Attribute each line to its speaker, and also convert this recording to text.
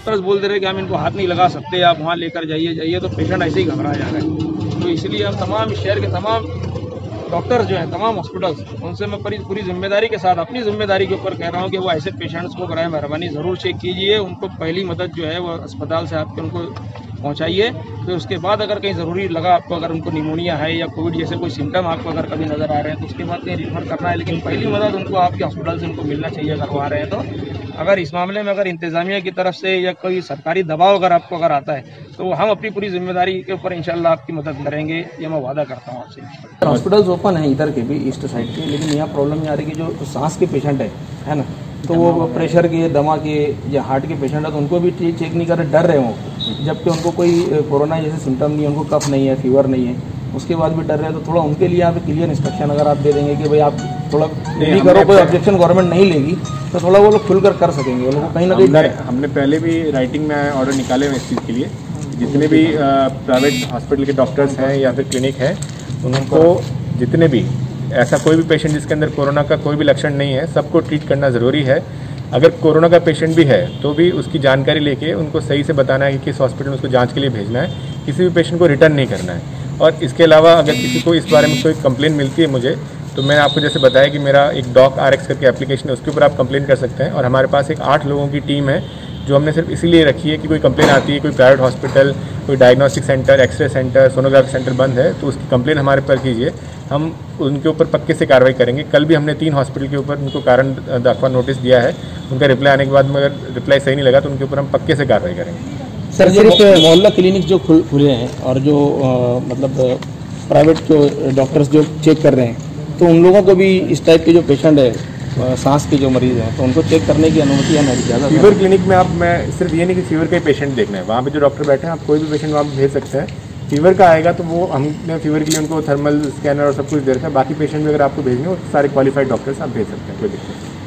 Speaker 1: Doctors बोल दे रहे कि हम इनको हाथ नहीं लगा सकते, आप वहाँ लेकर जाइए, तो पेशेंट ऐसे ही घबरा जा रहा है। तो इसलिए हम तमाम शहर के तमाम डॉक्टर्स जो हैं, तमाम हॉस्पिटल्स, उनसे मैं पूरी जिम्मेदारी के साथ अपनी जिम्मेदारी के ऊपर कह रहा हूँ कि वो ऐसे पेशेंट्स को बराए मेहरबानी ज़रूर चेक कीजिए, उनको पहली मदद जो है वो अस्पताल से आपके उनको पहुँचाइए। फिर उसके बाद अगर कहीं ज़रूरी लगा आपको, अगर उनको निमोनिया है या कोविड जैसे कोई सिम्टम आपको अगर कभी नज़र आ रहे हैं, तो उसके बाद कहीं रिफ़र करना है, लेकिन पहली मदद उनको आपके हॉस्पिटल से उनको मिलना चाहिए अगर वो आ रहे हैं तो। अगर इस मामले में अगर इंतज़ामिया की तरफ से या कोई सरकारी दबाव अगर आता है, तो हम अपनी पूरी जिम्मेदारी के ऊपर इंशाल्लाह आपकी मदद करेंगे, ये मैं वादा करता हूँ आपसे।
Speaker 2: हॉस्पिटल्स ओपन है इधर के भी, ईस्ट साइड के, लेकिन यहाँ प्रॉब्लम ये आ रही है कि जो सांस के पेशेंट है ना, तो वो प्रेशर के, दमा के या हार्ट के पेशेंट है, तो उनको भी चेक नहीं कर रहे, डर रहे हो, जबकि उनको कोई कोरोना जैसे सिम्टम नहीं है, उनको कफ नहीं है, फीवर नहीं है, उसके बाद भी डर रहे हैं। तो थोड़ा उनके लिए आप क्लियर इंस्ट्रक्शन अगर आप दे देंगे कि भाई आप थोड़ा नहीं करो, कोई ऑब्जेक्शन गवर्नमेंट नहीं लेगी, तो थोड़ा वो लोग खुलकर कर सकेंगे, वो लोग को कहीं ना कहीं डर है।
Speaker 3: हमने पहले भी राइटिंग में ऑर्डर निकाले हुए इस चीज़ के लिए, जितने भी प्राइवेट हॉस्पिटल के डॉक्टर्स हैं या फिर क्लिनिक है, उनको जितने भी ऐसा कोई भी पेशेंट जिसके अंदर कोरोना का कोई भी लक्षण नहीं है, सबको ट्रीट करना ज़रूरी है। अगर कोरोना का पेशेंट भी है तो भी उसकी जानकारी लेके उनको सही से बताना है कि किस हॉस्पिटल में उसको जांच के लिए भेजना है, किसी भी पेशेंट को रिटर्न नहीं करना है। और इसके अलावा अगर किसी को इस बारे में कोई कंप्लेन मिलती है मुझे, तो मैंने आपको जैसे बताया कि मेरा एक डॉक RX करके एप्लीकेशन है, उसके ऊपर आप कंप्लेन कर सकते हैं। और हमारे पास एक 8 लोगों की टीम है जो हमने सिर्फ इसीलिए रखी है कि कोई कंप्लेन आती है, कोई प्राइवेट हॉस्पिटल, कोई diagnostic centre, x ray centre, sonography centre बंद है, तो उसकी कंप्लेन हमारे पर कीजिए, हम उनके ऊपर पक्के से कार्रवाई करेंगे। कल भी हमने 3 हॉस्पिटल के ऊपर उनको कारण दाखवा नोटिस दिया है, उनका रिप्लाई आने के बाद में अगर रिप्लाई सही नहीं लगा तो उनके ऊपर हम पक्के से कार्रवाई करेंगे।
Speaker 2: सर, सिर्फ मोहल्ला क्लिनिक जो खुले हैं और जो मतलब प्राइवेट जो डॉक्टर्स जो चेक कर रहे हैं, तो उन लोगों को भी इस टाइप के जो पेशेंट है, सांस के जो मरीज हैं, तो उनको चेक करने की अनुमति है नहीं ज़्यादा।
Speaker 3: फीवर क्लिनिक में आप, मैं सिर्फ ये नहीं कि फीवर का ही पेशेंट देखना है, वहाँ पे जो डॉक्टर बैठे हैं, आप कोई भी पेशेंट वहाँ भेज सकते हैं। फीवर का आएगा तो वो हमने फीवर के लिए उनको थर्मल स्कैनर और सब कुछ दे रखा है। बाकी पेशेंट भी अगर आपको भेजने हो, सारे क्वालिफाइड डॉक्टर्स आप भेज सकते हैं, कोई दिक्कत नहीं।